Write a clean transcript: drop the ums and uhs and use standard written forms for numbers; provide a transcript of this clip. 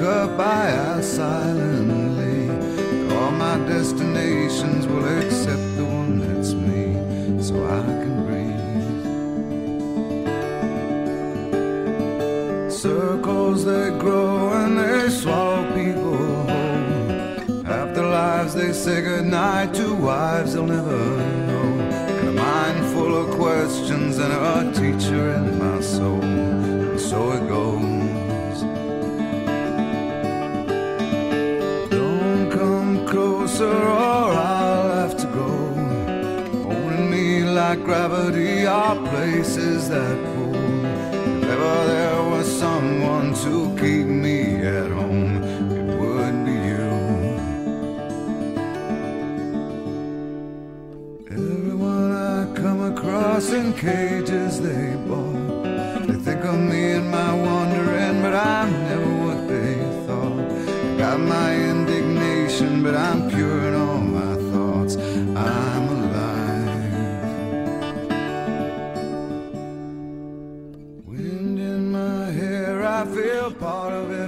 cup I ask silently. All my destinations will accept the one that's me, so I can breathe. Circles they grow and they swallow people whole. After lives they say goodnight to wives they'll never know. And a mind full of questions and a teacher in my soul. And so it goes. Don't come closer or I'll have to go. Holding me like gravity are places that pull. If ever there was someone to keep me at home, it would be you. Everyone I come across in cages they bought, they think of me and my wandering, but I'm never what they thought. I got my indignation, but I'm pure in all my thoughts. I'm alive. Wind in my hair, I feel part of it.